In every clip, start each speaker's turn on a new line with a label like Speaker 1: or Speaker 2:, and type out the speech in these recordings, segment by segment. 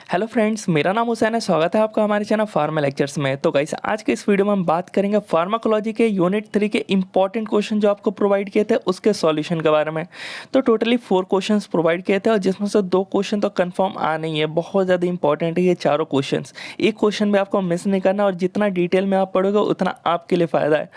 Speaker 1: Hello friends, मेरा नाम हुसैन है। स्वागत है आपका हमारे चैनल फार्मा लेक्चर्स में। तो गाइस, आज के इस वीडियो में हम बात करेंगे फार्माकोलॉजी के यूनिट 3 के इंपॉर्टेंट क्वेश्चन जो आपको प्रोवाइड किए थे उसके सॉल्यूशन के बारे में। तो टोटली 4 क्वेश्चंस प्रोवाइड किए थे और जिसमें से 2 क्वेश्चन तो कंफर्म आ नहीं है, बहुत ज़्यादा इंपॉर्टेंट है ये चारों क्वेश्चन। एक क्वेश्चन भी आपको मिस नहीं करना और जितना डिटेल में आप पढ़ोगे उतना आपके लिए फ़ायदा है।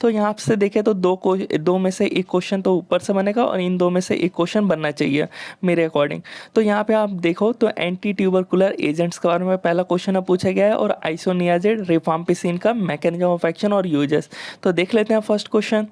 Speaker 1: तो यहाँ से देखें तो दो में से एक क्वेश्चन तो ऊपर से बनेगा और इन 2 में से एक क्वेश्चन बनना चाहिए मेरे अकॉर्डिंग। तो यहाँ पे आप देखो तो एंटी ट्यूबरकुलर एजेंट्स के बारे में पहला क्वेश्चन अब पूछा गया है और आइसोनियाजिड रिफाम्पिसिन का मैकेनिज्म ऑफ एक्शन और यूजेस। तो देख लेते हैं फर्स्ट क्वेश्चन।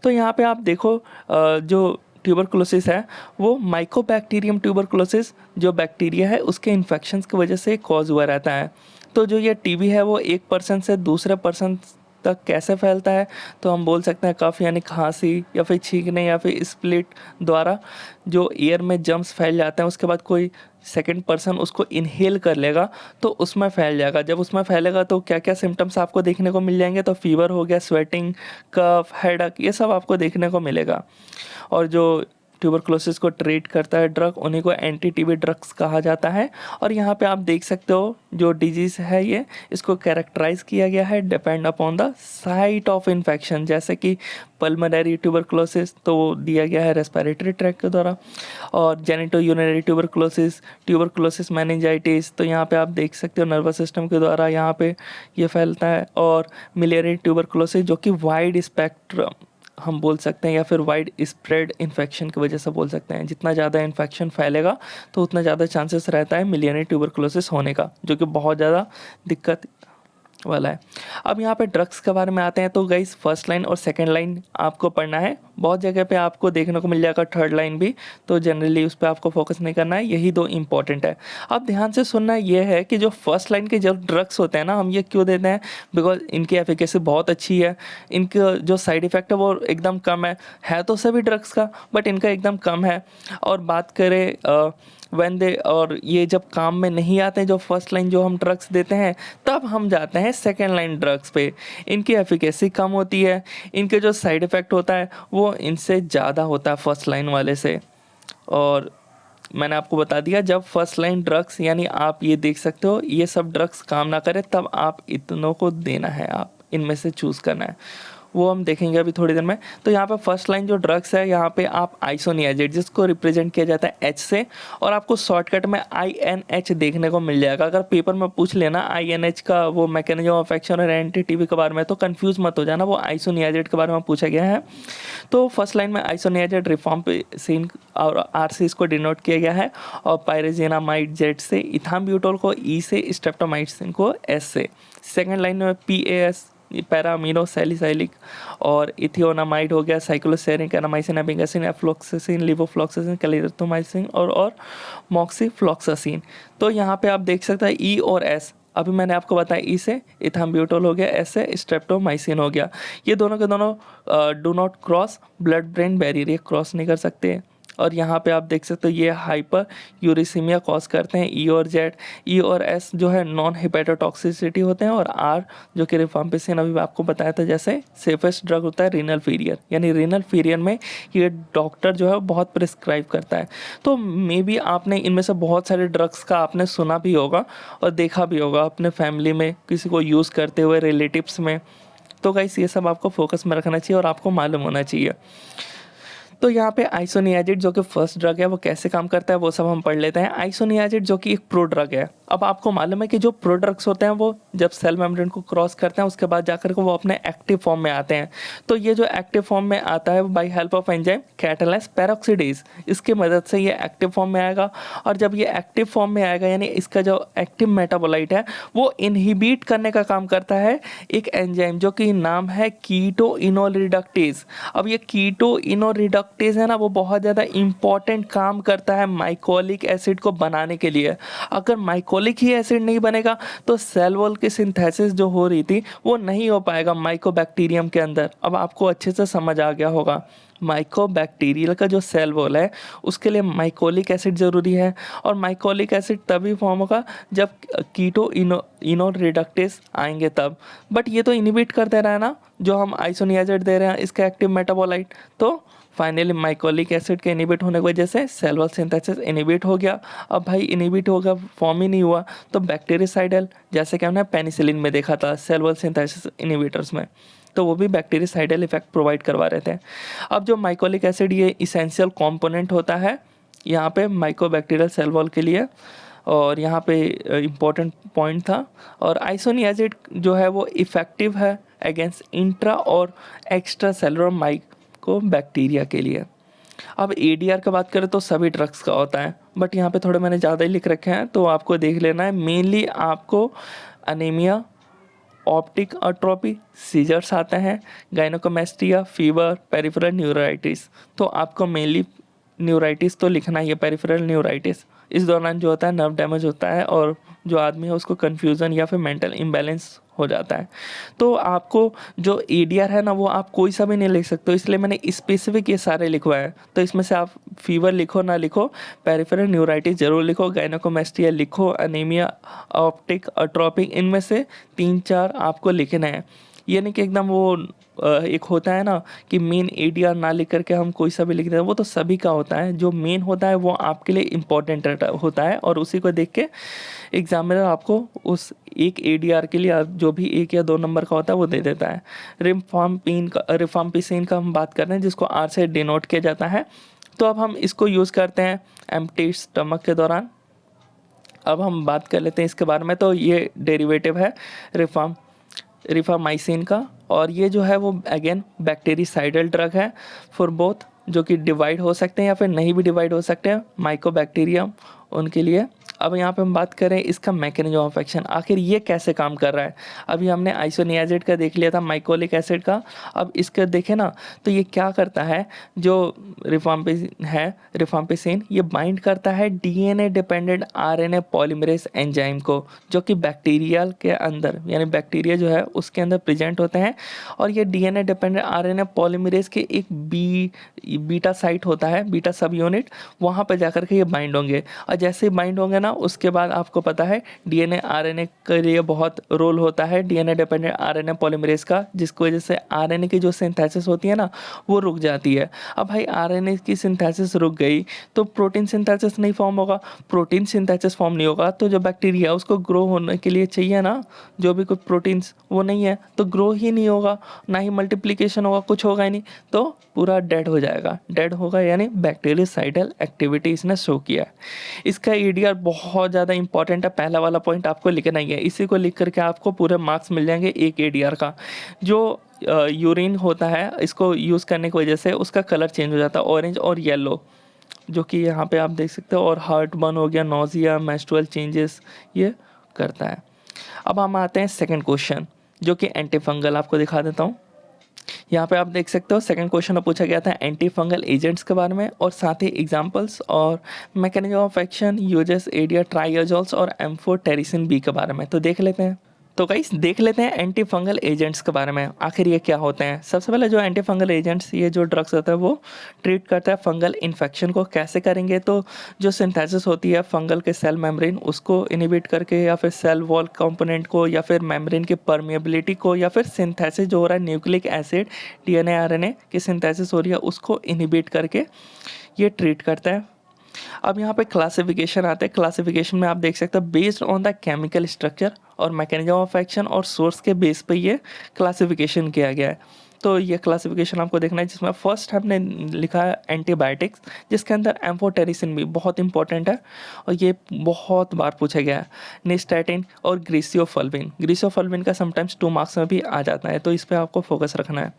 Speaker 1: तो यहाँ पे आप देखो जो ट्यूबरकुलोसिस है वो माइकोबैक्टीरियम ट्यूबरकुलोसिस जो बैक्टीरिया है उसके इन्फेक्शंस की वजह से कॉज हुआ रहता है। तो जो ये टीबी है वो एक पर्सन से दूसरे पर्सन तक कैसे फैलता है, तो हम बोल सकते हैं कफ यानी खांसी या फिर छींकने या फिर स्प्लिट द्वारा जो एयर में जम्स फैल जाते हैं, उसके बाद कोई सेकंड पर्सन उसको इनहेल कर लेगा तो उसमें फैल जाएगा। जब उसमें फैलेगा तो क्या क्या सिम्टम्स आपको देखने को मिल जाएंगे, तो फीवर हो गया, स्वेटिंग, कफ, हेडेक, ये सब आपको देखने को मिलेगा। और जो ट्यूबरकुलोसिस को ट्रीट करता है ड्रग, उन्हीं को एंटी टीबी ड्रग्स कहा जाता है। और यहाँ पे आप देख सकते हो जो डिजीज़ है ये इसको कैरेक्टराइज किया गया है depend upon the site of infection. जैसे कि पल्मोनरी ट्यूबरकुलोसिस तो वो दिया गया है रेस्पिरेटरी ट्रैक के द्वारा, और genito urinary tuberculosis, tuberculosis meningitis तो यहाँ पे आप देख सकते हो नर्वस सिस्टम के द्वारा यहाँ पे ये फैलता है। और मिलियरी ट्यूबरकुलोसिस जो कि वाइड स्पेक्ट्रम हम बोल सकते हैं या फिर वाइड स्प्रेड इन्फेक्शन की वजह से बोल सकते हैं। जितना ज़्यादा इन्फेक्शन फैलेगा तो उतना ज़्यादा चांसेस रहता है मिलियरी ट्यूबरकुलोसिस होने का, जो कि बहुत ज़्यादा दिक्कत वाला है। अब यहाँ पे ड्रग्स के बारे में आते हैं। तो गाइस, फर्स्ट लाइन और सेकंड लाइन आपको पढ़ना है। बहुत जगह पे आपको देखने को मिल जाएगा थर्ड लाइन भी, तो जनरली उस पर आपको फोकस नहीं करना है, यही 2 इंपॉर्टेंट है। अब ध्यान से सुनना ये है कि जो फर्स्ट लाइन के जो ड्रग्स होते हैं ना, हम ये क्यों देते हैं, बिकॉज इनकी एफिकेसी बहुत अच्छी है, इनका जो साइड इफ़ेक्ट है वो एकदम कम है तो सभी ड्रग्स का, बट इनका एकदम कम है। और बात करें व्हेन दे, और ये जब काम में नहीं आते हैं जो फर्स्ट लाइन जो हम ड्रग्स देते हैं, तब हम जाते हैं सेकेंड लाइन ड्रग्स पे। इनकी एफिकेसी कम होती है, इनके जो साइड इफ़ेक्ट होता है वो इनसे ज़्यादा होता है फर्स्ट लाइन वाले से। और मैंने आपको बता दिया, जब फर्स्ट लाइन ड्रग्स यानी आप ये देख सकते हो ये सब ड्रग्स काम ना करे तब आप इतनों को देना है, आप इनमें से चूज़ करना है, वो हम देखेंगे अभी थोड़ी देर में। तो यहाँ पे फर्स्ट लाइन जो ड्रग्स है, यहाँ पे आप आइसोनियाजिड जिसको रिप्रेजेंट किया जाता है एच से, और आपको शॉर्टकट में INH देखने को मिल जाएगा। अगर पेपर में पूछ लेना INH का वो मैकेनिज्म ऑफ एक्शन और एंटी टीबी के बारे में, तो कंफ्यूज मत हो जाना, वो आइसोनियाजिड के बारे में पूछा गया है। तो फर्स्ट लाइन में आइसोनियाजिड रिफाम्पिसिन और R से इसको डिनोट किया गया है, और पायरेजिनामाइड Z से, इथाम्ब्यूटोल को E से, स्ट्रेप्टोमाइसिन को S से। सेकेंड लाइन में PAS पैरामीनो सैलिसाइलिक, और इथियोनामाइड हो गया, साइक्लोसेरिक, एनामाइसिन, एबिगैसिन, एफ्लोक्सासिन, लिवोफ्लोक्सासिन, क्लेरिथोमाइसिन और मॉक्सीफ्लोक्सासिन। तो यहाँ पे आप देख सकते हैं E और S, अभी मैंने आपको बताया E से इथाम्ब्यूटोल हो गया, S से स्ट्रेप्टोमाइसिन हो गया। ये दोनों के दोनों do not cross blood brain barrier, ये क्रॉस नहीं कर सकते। और यहाँ पे आप देख सकते हो ये हाइपर यूरिसीमिया कॉज करते हैं E और Z। E और S जो है नॉन हिपेटोटॉक्सिसिटी होते हैं, और R जो कि रिफाम्पिसिन अभी आपको बताया था जैसे सेफेस्ट ड्रग होता है रीनल फेलियर, यानी रीनल फेलियर में ये डॉक्टर जो है बहुत प्रिस्क्राइब करता है। तो मे बी आपने इनमें से बहुत सारे ड्रग्स का आपने सुना भी होगा और देखा भी होगा अपने फैमिली में किसी को यूज़ करते हुए, रिलेटिव्स में। तो गाइस, ये सब आपको फोकस में रखना चाहिए और आपको मालूम होना चाहिए। तो यहाँ पे आइसोनियाजिड जो कि फर्स्ट ड्रग है वो कैसे काम करता है वो सब हम पढ़ लेते हैं। आइसोनियाजिड जो कि एक प्रो ड्रग है। अब आपको मालूम है कि जो प्रो ड्रग्स होते हैं वो जब सेल मेम्ब्रेन को क्रॉस करते हैं उसके बाद जाकर के वो अपने एक्टिव फॉर्म में आते हैं। तो ये जो एक्टिव फॉर्म में आता है by help of enzyme catalyse peroxidase, इसकी मदद से ये एक्टिव फॉर्म में आएगा। और जब ये एक्टिव फॉर्म में आएगा यानी इसका जो एक्टिव मेटाबोलाइट है वो इनहिबिट करने का काम करता है एक एंजाइम जो कि नाम है कीटो इनोल रिडक्टेज। अब ये कीटो इनोल रिडक्टेज है ना, वो बहुत ज़्यादा इंपॉर्टेंट काम करता है माइकोलिक एसिड को बनाने के लिए। अगर माइकोलिक ही एसिड नहीं बनेगा तो सेल वॉल की सिंथेसिस जो हो रही थी वो नहीं हो पाएगा माइकोबैक्टीरियम के अंदर। अब आपको अच्छे से समझ आ गया होगा, माइकोबैक्टीरियल का जो सेल वॉल है उसके लिए माइकोलिक एसिड ज़रूरी है, और माइकोलिक एसिड तभी फॉर्म होगा जब कीटो इनोल रिडक्टेज आएंगे तब। बट ये तो इनहिबिट कर दे रहा है ना जो हम आइसोनियाजिड दे रहे हैं इसका एक्टिव मेटाबोलाइट, तो फाइनली माइकोलिक एसिड के इनिबिट होने की वजह से सेल वॉल सिंथेसिस इनिबिट हो गया। अब भाई इनिबिट होगा, फॉर्म ही नहीं हुआ, तो बैक्टीरियासाइडल, जैसे कि हमने पेनिसिलिन में देखा था सेल वॉल सिंथेसिस इनिबिटर्स में, तो वो भी बैक्टीरियासाइडल इफेक्ट प्रोवाइड करवा रहे थे। अब जो माइकोलिक एसिड ये इसेंशियल कंपोनेंट होता है यहाँ पे माइकोबैक्टीरियल सेल वॉल के लिए, और यहाँ पे इम्पोर्टेंट पॉइंट था। और आइसोनियाजिड जो है वो इफ़ेक्टिव है अगेंस्ट इंट्रा और एक्स्ट्रा सेलुलर माइकोबैक्टीरिया के लिए। अब एडीआर का बात करें तो सभी ड्रग्स का होता है, बट यहाँ पे थोड़े मैंने ज़्यादा ही लिख रखे हैं तो आपको देख लेना है। मेनली आपको अनीमिया, ऑप्टिक अट्रोपी, सीजर्स आते हैं, गायनोकोमेस्टिया, फीवर, पेरिफेरल न्यूराइटिस। तो आपको मेनली न्यूराइटिस तो लिखना ही है, पेरिफेरल न्यूराइटिस। इस दौरान जो होता है नर्व डैमेज होता है और जो आदमी है उसको कन्फ्यूज़न या फिर मेंटल इम्बैलेंस हो जाता है। तो आपको जो एडीआर है ना वो आप कोई सा भी नहीं लिख सकते हो, इसलिए मैंने स्पेसिफिक ये सारे लिखवाए। तो इसमें से आप फीवर लिखो ना लिखो, पेरिफेरल न्यूराइटिस जरूर लिखो, गायनोकोमेस्टिया लिखो, अनीमिया, ऑप्टिक अट्रोपिक, इनमें से 3-4 आपको लिखना है। ये नहीं कि एकदम वो एक होता है ना कि मेन एडीआर ना लिख करके हम कोई सा भी लिख देते हैं, वो तो सभी का होता है। जो मेन होता है वो आपके लिए इम्पोर्टेंट होता है और उसी को देख के एग्जामिनर आपको उस एक एडीआर के लिए जो भी 1 या 2 नंबर का होता है वो दे देता है। रिफाम्पिसिन का हम बात कर रहे हैं जिसको आर से डिनोट किया जाता है। तो अब हम इसको यूज़ करते हैं एम्प्टी स्टमक के दौरान। अब हम बात कर लेते हैं इसके बारे में। तो ये डेरिवेटिव है रिफामाइसिन का, और ये जो है वो अगेन बैक्टीरिसाइडल ड्रग है फॉर बोथ, जो कि डिवाइड हो सकते हैं या फिर नहीं भी डिवाइड हो सकते हैं माइकोबैक्टीरियम उनके लिए। अब यहाँ पे हम बात करें इसका मैकेनिज्म ऑफ एक्शन, आखिर ये कैसे काम कर रहा है। अभी हमने आइसोनियाजिड का देख लिया था, माइकोलिक एसिड का। अब इसके देखें ना तो ये क्या करता है, जो रिफाम्पिसिन ये बाइंड करता है DNA dependent RNA polymerase enzyme को, जो कि बैक्टीरियल के अंदर यानी बैक्टीरिया जो है उसके अंदर प्रेजेंट होते हैं। और ये डीएनए डिपेंडेंट आरएनए पॉलीमरेज के एक बीटा साइट होता है, बीटा सब यूनिट, वहाँ पर जाकर के ये बाइंड होंगे। और जैसे ही बाइंड होंगे ना उसके बाद आपको पता है डीएनए आरएनए के लिए बहुत रोल होता है डीएनए डिपेंडेंट आरएनए पॉलीमरेज का, जिसकी वजह से आरएनए की जो सिंथेसिस होती है ना वो रुक जाती है। अब भाई आरएनए की सिंथेसिस रुक गई तो प्रोटीन सिंथेसिस नहीं फॉर्म होगा, प्रोटीन सिंथेसिस फॉर्म नहीं होगा तो जो बैक्टीरिया उसको ग्रो होने के लिए चाहिए ना जो भी कुछ प्रोटीन्स, वो नहीं है तो ग्रो ही नहीं होगा, ना ही मल्टीप्लिकेशन होगा, कुछ होगा ही नहीं, तो पूरा डेड हो जाएगा। डेड होगा यानी बैक्टीरियासाइडल एक्टिविटी इसने शो किया है। इसका ईडीआर बहुत ज़्यादा इंपॉर्टेंट है, पहला वाला पॉइंट आपको लिखना ही है, इसी को लिख करके आपको पूरे मार्क्स मिल जाएंगे एक एडीआर का। जो यूरिन होता है इसको यूज़ करने की वजह से उसका कलर चेंज हो जाता है ऑरेंज और येलो, जो कि यहाँ पे आप देख सकते हो। और हार्ट बर्न हो गया, नोजिया, मेंस्ट्रुअल चेंजेस ये करता है। अब हम आते हैं सेकंड क्वेश्चन जो कि एंटी फंगल, आपको दिखा देता हूँ। यहाँ पे आप देख सकते हो सेकंड क्वेश्चन में पूछा गया था एंटी फंगल एजेंट्स के बारे में और साथ ही एग्जांपल्स और मैकेनिज्म ऑफ एक्शन, यूजेस, एडिया, ट्राइयाजोल्स और एम्फोटेरिसिन बी के बारे में। तो देख लेते हैं। तो गाइस देख लेते हैं एंटी फंगल एजेंट्स के बारे में, आखिर ये क्या होते हैं। सबसे पहले जो एंटी फंगल एजेंट्स, ये जो ड्रग्स होता है वो ट्रीट करता है फंगल इन्फेक्शन को। कैसे करेंगे, तो जो सिंथेसिस होती है फंगल के सेल मेम्ब्रेन उसको इनिबिट करके, या फिर सेल वॉल कंपोनेंट को, या फिर मेम्ब्रेन की परमिएबिलिटी को, या फिर सिंथेसिस जो हो रहा है न्यूक्लिक एसिड डीएनए आरएनए की सिंथेसिस हो रही है उसको इनिबिट करके ये ट्रीट करता है। अब यहाँ पे क्लासिफिकेशन आते हैं। क्लासिफिकेशन में आप देख सकते हैं based on the chemical structure और मैकेनिज्म ऑफ एक्शन और सोर्स के बेस पे ये क्लासिफिकेशन किया गया है। तो ये क्लासिफिकेशन आपको देखना है, जिसमें फर्स्ट हमने लिखा है एंटीबायोटिक्स, जिसके अंदर एम्फोटेरिसिन भी बहुत इंपॉर्टेंट है और ये बहुत बार पूछा गया है। निस्टैटिन और ग्रीसियोफल्विन का समटाइम्स 2 मार्क्स में भी आ जाता है, तो इस पर आपको फोकस रखना है।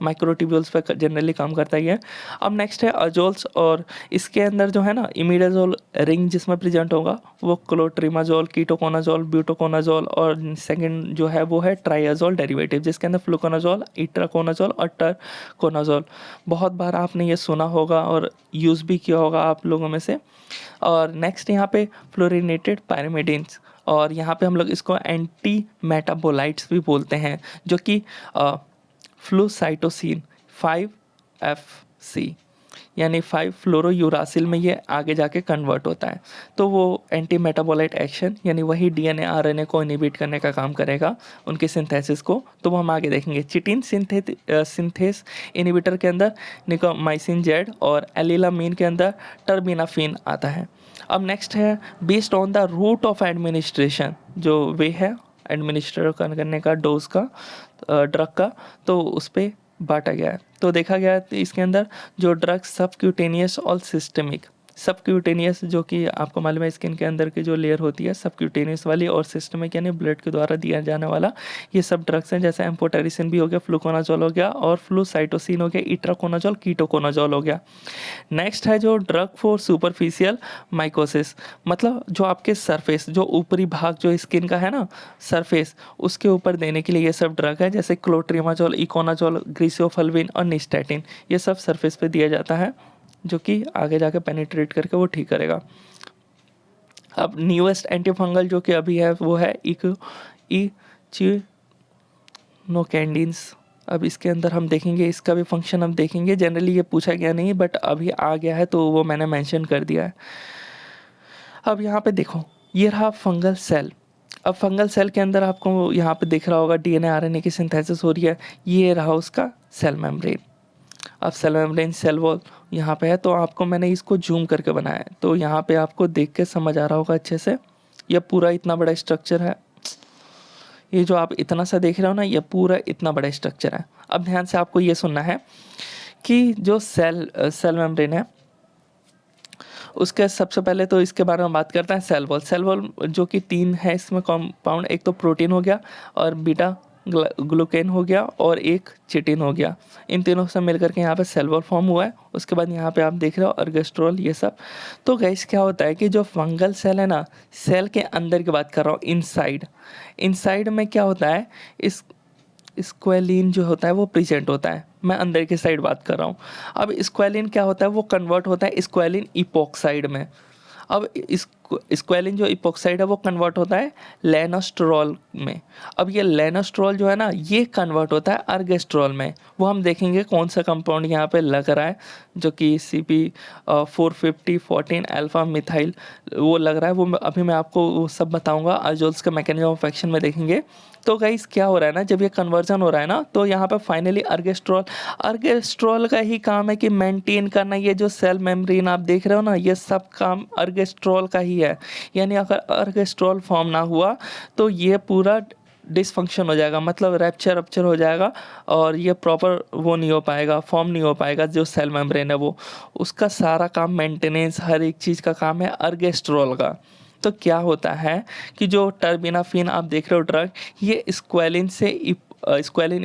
Speaker 1: माइक्रोट्यूब्यूल्स पर जनरली काम करता ही है। अब नेक्स्ट है अजोल्स, और इसके अंदर जो है ना इमिडाजोल रिंग जिसमें प्रेजेंट होगा वो क्लोट्रिमाजोल, कीटोकोनाजोल, ब्यूटोकोनाजोल, और सेकंड जो है वो है ट्राइयाजोल डेरिवेटिव जिसके अंदर फ्लूकोनाजोल, इट्राकोनाजोल और टरकोनाजोल। बहुत बार आपने ये सुना होगा और यूज़ भी किया होगा आप लोगों में से। और नेक्स्ट यहाँ पे फ्लोरिनेटेड पायरिमिडिन्स, और यहाँ पे हम लोग इसको एंटी मेटाबोलाइट्स भी बोलते हैं, जो कि फ्लूसाइटोसिन 5FC, यानी 5 फ्लोरोयूरासिल में ये आगे जाके कन्वर्ट होता है। तो वो एंटी मेटाबोलाइट एक्शन यानी वही डीएनए आरएनए को इनहिबिट करने का काम करेगा, उनके सिंथेसिस को। तो वो हम आगे देखेंगे। चिटिन सिंथेस इनहिबिटर के अंदर निकोमाइसिन जेड और एलिलामीन के अंदर टर्बिनाफिन आता है। अब नेक्स्ट है based on the route of administration, जो वे है एडमिनिस्टर करने का डोज का ड्रग का, तो उस पर बांटा गया है। तो देखा गया है इसके अंदर जो ड्रग सबक्यूटेनियस और सिस्टमिक, सबक्यूटेनियस जो कि आपको मालूम है स्किन के अंदर की जो लेयर होती है सबक्यूटेनियस वाली, और सिस्टमिक यानी ब्लड के द्वारा दिया जाने वाला, ये सब ड्रग्स हैं। जैसे एम्फोटेरिसिन भी हो गया, फ्लूकोनाजोल हो गया, और फ्लूसाइटोसिन हो गया, इट्राकोनाजोल, कीटोकोनाजोल हो गया। नेक्स्ट है जो ड्रग फॉर सुपरफिशियल माइकोसिस, मतलब जो आपके सरफेस, जो ऊपरी भाग जो स्किन का है ना सरफेस, उसके ऊपर देने के लिए ये सब ड्रग है। जैसे क्लोट्रिमाजोल, इकोनाजोल, ग्रीसियोफल्विन और निस्टैटिन, ये सब सरफेस पे दिया जाता है, जो कि आगे जाके पेनिट्रेट करके वो ठीक करेगा। अब न्यूएस्ट एंटीफंगल जो कि अभी है वो है इचिनोकैंडिन्स। अब इसके अंदर हम देखेंगे, इसका भी फंक्शन हम देखेंगे। जनरली ये पूछा गया नहीं बट अभी आ गया है तो वो मैंने मेंशन कर दिया है। अब यहाँ पे देखो, ये रहा फंगल सेल। अब फंगल सेल के अंदर आपको यहाँ पे दिख रहा होगा डीएनए आरएनए की सिंथेसिस हो रही है। ये रहा उसका सेल मेम्ब्रेन। अब सेल मेम्ब्रेन, सेल वॉल यहाँ पे है, तो आपको मैंने इसको जूम करके बनाया है, तो यहाँ पे आपको देख के समझ आ रहा होगा अच्छे से। ये पूरा इतना बड़ा स्ट्रक्चर है, ये जो आप इतना सा देख रहे हो ना, ये पूरा इतना बड़ा स्ट्रक्चर है। अब ध्यान से आपको ये सुनना है कि जो सेल मेम्ब्रेन है, उसके सबसे पहले तो इसके बारे में बात करते हैं। सेल वॉल, सेल वॉल जो कि 3 है इसमें कंपाउंड, एक तो प्रोटीन हो गया और बीटा ग्लूकेन हो गया और एक चिटिन हो गया। इन तीनों से मिलकर के यहाँ पे सेल वॉल फॉर्म हुआ है। उसके बाद यहाँ पे आप देख रहे हो अर्गेस्ट्रोल, ये सब। तो गाइस क्या होता है कि जो फंगल सेल है ना, सेल के अंदर की बात कर रहा हूँ, इनसाइड में क्या होता है, इस स्क्वेलिन जो होता है वो प्रेजेंट होता है। मैं अंदर की साइड बात कर रहा हूँ। अब स्क्वेलिन क्या होता है, वो कन्वर्ट होता है स्क्वेलिन इपोक्साइड में। अब इस स्क्वेलिन जो इपोक्साइड है वो कन्वर्ट होता है लेनोस्टेरॉल में। अब ये लेनोस्टेरॉल जो है ना, ये कन्वर्ट होता है अर्गेस्ट्रॉल में। वो हम देखेंगे कौन सा कंपाउंड यहाँ पे लग रहा है, जो कि CP45014 अल्फा मिथाइल वो लग रहा है। वो अभी मैं आपको वो सब बताऊंगा, अजोल्स का मैकेनिज्म ऑफ एक्शन में देखेंगे। तो गाइस क्या हो रहा है ना, जब ये कन्वर्जन हो रहा है ना, तो यहाँ पे फाइनली अर्गेस्ट्रॉल का ही काम है कि मेंटेन करना। ये जो सेल मेम्ब्रेन आप देख रहे हो ना, ये सब काम अर्गेस्ट्रॉल का ही है। यानी अगर अर्गेस्ट्रॉल फॉर्म ना हुआ तो ये पूरा डिसफंक्शन हो जाएगा, मतलब रैप्चर हो जाएगा, और ये प्रॉपर वो नहीं हो पाएगा, फॉर्म नहीं हो पाएगा। जो सेल मेम्ब्रेन है वो, उसका सारा काम, मेंटेनेंस, हर एक चीज़ का काम है अर्गेस्ट्रॉल का। तो क्या होता है कि जो टर्बिनाफिन आप देख रहे हो ड्रग, ये स्क्वेलिन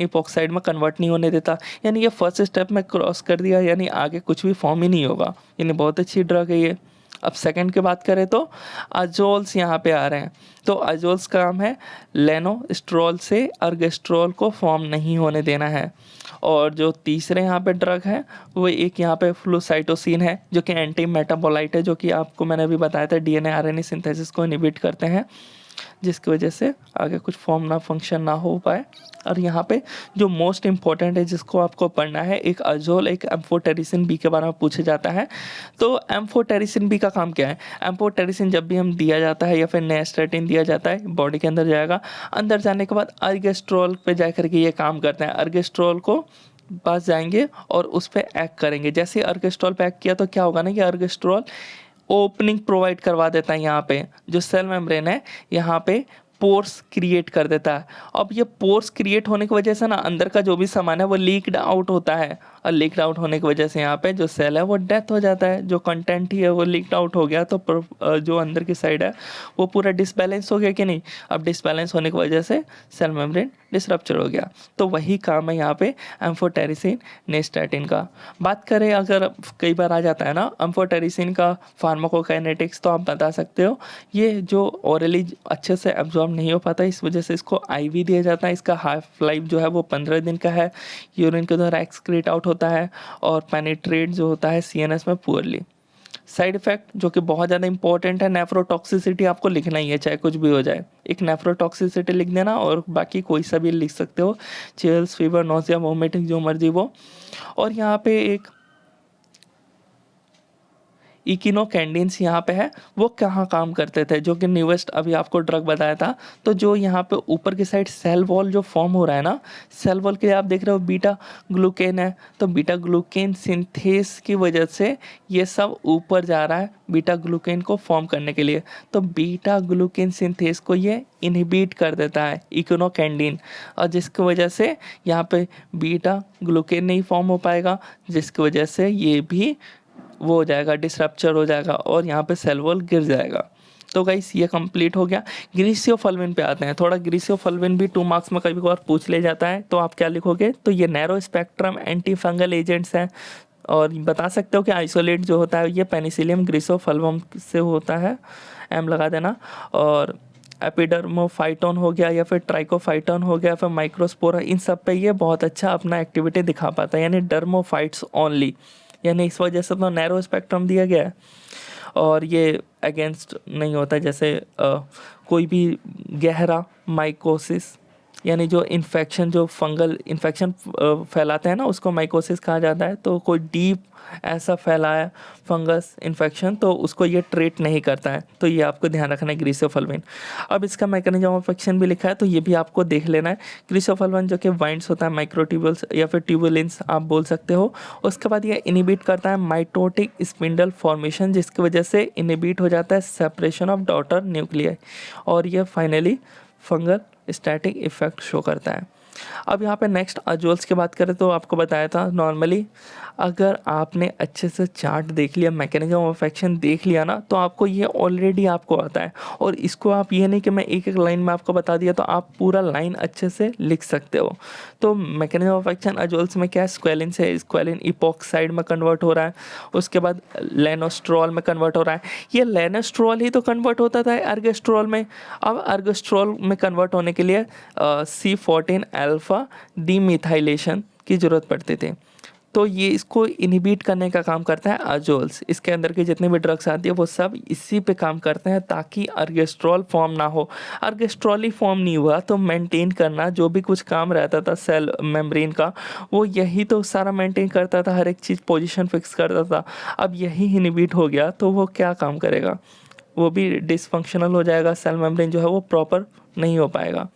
Speaker 1: इपोक्साइड में कन्वर्ट नहीं होने देता। यानी ये फर्स्ट स्टेप में क्रॉस कर दिया, यानी आगे कुछ भी फॉर्म ही नहीं होगा। यानी बहुत अच्छी ड्रग है ये। अब सेकंड की बात करें तो अजोल्स यहाँ पे आ रहे हैं। तो अजोल्स का काम है लेनोस्ट्रॉल से अर्गेस्ट्रॉल को फॉर्म नहीं होने देना है। और जो तीसरे यहाँ पे ड्रग है वो एक यहाँ पे फ्लूसाइटोसिन है, जो कि एंटी मेटाबोलाइट है, जो कि आपको मैंने अभी बताया था डीएनए आरएनए सिंथेसिस को इनहिबिट करते हैं, जिसकी वजह से आगे कुछ फॉर्म ना फंक्शन ना हो पाए। और यहाँ पे जो मोस्ट इम्पॉर्टेंट है जिसको आपको पढ़ना है, एक अजोल, एक एम्फोटेरिसिन बी के बारे में पूछा जाता है। तो एम्फोटेरिसिन बी का काम क्या है? एम्फोटेरिसिन जब भी हम दिया जाता है या फिर नेस्टेटिन दिया जाता है, बॉडी के अंदर जाएगा, अंदर जाने के बाद अर्गेस्ट्रॉल पे जाकर के ये काम करते हैं। अर्गेस्ट्रॉल को पास जाएंगे और उस पर एक्ट करेंगे। जैसे अर्गेस्ट्रॉल पे एक्ट किया तो क्या होगा ना कि अर्गेस्ट्रॉल ओपनिंग प्रोवाइड करवा देता है। यहाँ पे जो सेल मेम्ब्रेन है, यहाँ पे पोर्स क्रिएट कर देता है। अब ये पोर्स क्रिएट होने की वजह से ना अंदर का जो भी सामान है वो लीक्ड आउट होता है, और लीक्ड आउट होने की वजह से यहाँ पे जो सेल है वो डेथ हो जाता है। जो कंटेंट ही है वो लीक्ड आउट हो गया, तो जो अंदर की साइड है वो पूरा डिसबैलेंस हो गया कि नहीं। अब डिसबैलेंस होने की वजह से सेल मेम्ब्रेन डिसरप्चर हो गया। तो वही काम है यहाँ पे एम्फोटेरिसिन नेस्टैटिन का। बात करें, अगर कई बार आ जाता है ना एम्फोटेरिसिन का फार्माकोकाइनेटिक्स, तो आप बता सकते हो ये जो ओरली अच्छे से एब्जॉर्ब नहीं हो पाता, इस वजह से इसको IV दिया जाता है। इसका हाफ लाइफ जो है वो 15 दिन का है। यूरिन के द्वारा एक्सक्रीट आउट होता है और पेनिट्रेट जो होता है CNS में पुअरली। साइड इफेक्ट जो कि बहुत ज़्यादा इंपॉर्टेंट है, नेफ्रोटॉक्सिसिटी आपको लिखना ही है, चाहे कुछ भी हो जाए। एक नेफ्रोटॉक्सिसिटी लिख देना, और बाकी कोई सा भी लिख सकते हो, चिल्स, फीवर, नोजिया, वोमिटिंग, जो मर्जी वो। और यहाँ पे एक इकिनोकैंडिन्स यहाँ पे है, वो कहाँ काम करते थे, जो कि न्यूएस्ट अभी आपको ड्रग बताया था। तो जो यहाँ पे ऊपर की साइड सेल वॉल जो फॉर्म हो रहा है ना, सेल वॉल के लिए आप देख रहे हो बीटा ग्लूकेन है, तो बीटा ग्लूकेन सिंथेस की वजह से ये सब ऊपर जा रहा है बीटा ग्लूकेन को फॉर्म करने के लिए। तो बीटा ग्लूकेन सिंथेस को ये इनहिबिट कर देता है इकिनोकैंडिन, और जिसकी वजह से यहाँ पे बीटा ग्लूकेन नहीं फॉर्म हो पाएगा, जिसकी वजह से ये भी वो हो जाएगा, डिसरप्चर हो जाएगा और यहाँ पे सेल वॉल गिर जाएगा। तो गाइस ये कंप्लीट हो गया। ग्रीसियोफल्विन पे आते हैं। थोड़ा ग्रीसियोफल्विन भी 2 मार्क्स में कभी कभार पूछ ले जाता है, तो आप क्या लिखोगे, तो ये narrow spectrum anti fungal agents हैं, और बता सकते हो कि आइसोलेट जो होता है ये पेनिसिलियम ग्रीसियोफल्वम से होता है, एम लगा देना। और एपिडर्मोफाइटोन हो गया या फिर ट्राइकोफाइटोन हो गया, फिर माइक्रोस्पोरा, इन सब पे ये बहुत अच्छा अपना एक्टिविटी दिखा पाता है, यानी डर्मोफाइट्स ओनली, यानी इस वजह से तो नैरो स्पेक्ट्रम दिया गया है। और ये अगेंस्ट नहीं होता, जैसे कोई भी गहरा माइकोसिस, यानी जो इन्फेक्शन, जो फंगल इन्फेक्शन फैलाते हैं ना, उसको माइकोसिस कहा जाता है। तो कोई डीप ऐसा फैलाया फंगस इन्फेक्शन, तो उसको ये ट्रीट नहीं करता है। तो ये आपको ध्यान रखना है ग्रीसियोफल्विन। अब इसका मैकेनिज्म ऑफ एक्शन भी लिखा है, तो ये भी आपको देख लेना है। ग्रीसियोफल्विन जो कि वाइंड्स होता है माइक्रोट्यूबुल्स या फिर ट्यूबुलिन्स आप बोल सकते हो। उसके बाद ये इनिबिट करता है माइटोटिक स्पिंडल फॉर्मेशन, जिसकी वजह से इनिबिट हो जाता है सेपरेशन ऑफ डॉटर न्यूक्लियाई, और ये finally fungal static effect show करता है। अब यहाँ पे नेक्स्ट अजोल्स की बात करें तो आपको बताया था नॉर्मली अगर आपने अच्छे से चार्ट देख लिया, मैकेनिज्म ऑफ एक्शन देख लिया ना, तो आपको ये ऑलरेडी आपको आता है। और इसको आप ये नहीं कि मैं एक एक लाइन में आपको बता दिया, तो आप पूरा लाइन अच्छे से लिख सकते हो। तो मैकेनिज्म ऑफ एक्शन अजोल्स में क्या है, स्क्वेलिन से स्क्वेलिन इपॉक्साइड में कन्वर्ट हो रहा है, उसके बाद लेनोस्ट्रॉल में कन्वर्ट हो रहा है। ये लेनोस्ट्रॉल ही तो कन्वर्ट होता था अर्गेस्ट्रॉल में। अब अर्गेस्ट्रॉल में कन्वर्ट होने के लिए C14 अल्फा डीमिथाइलेशन की ज़रूरत पड़ती थी। तो ये इसको इनहिबिट करने का काम करता है अजोल्स। इसके अंदर की जितनी भी ड्रग्स आती है वो सब इसी पे काम करते हैं ताकि अर्गेस्ट्रॉल फॉर्म ना हो। अर्गेस्ट्रॉल ही फॉर्म नहीं हुआ तो मेंटेन करना जो भी कुछ काम रहता था सेल मेम्ब्रेन का, वो यही तो सारा मेंटेन करता था, हर एक चीज़ पोजीशन फिक्स करता था। अब यही इनहिबिट हो गया तो वो क्या काम करेगा, वो भी डिसफंक्शनल हो जाएगा, सेल मेम्ब्रेन जो है वो प्रॉपर नहीं हो पाएगा।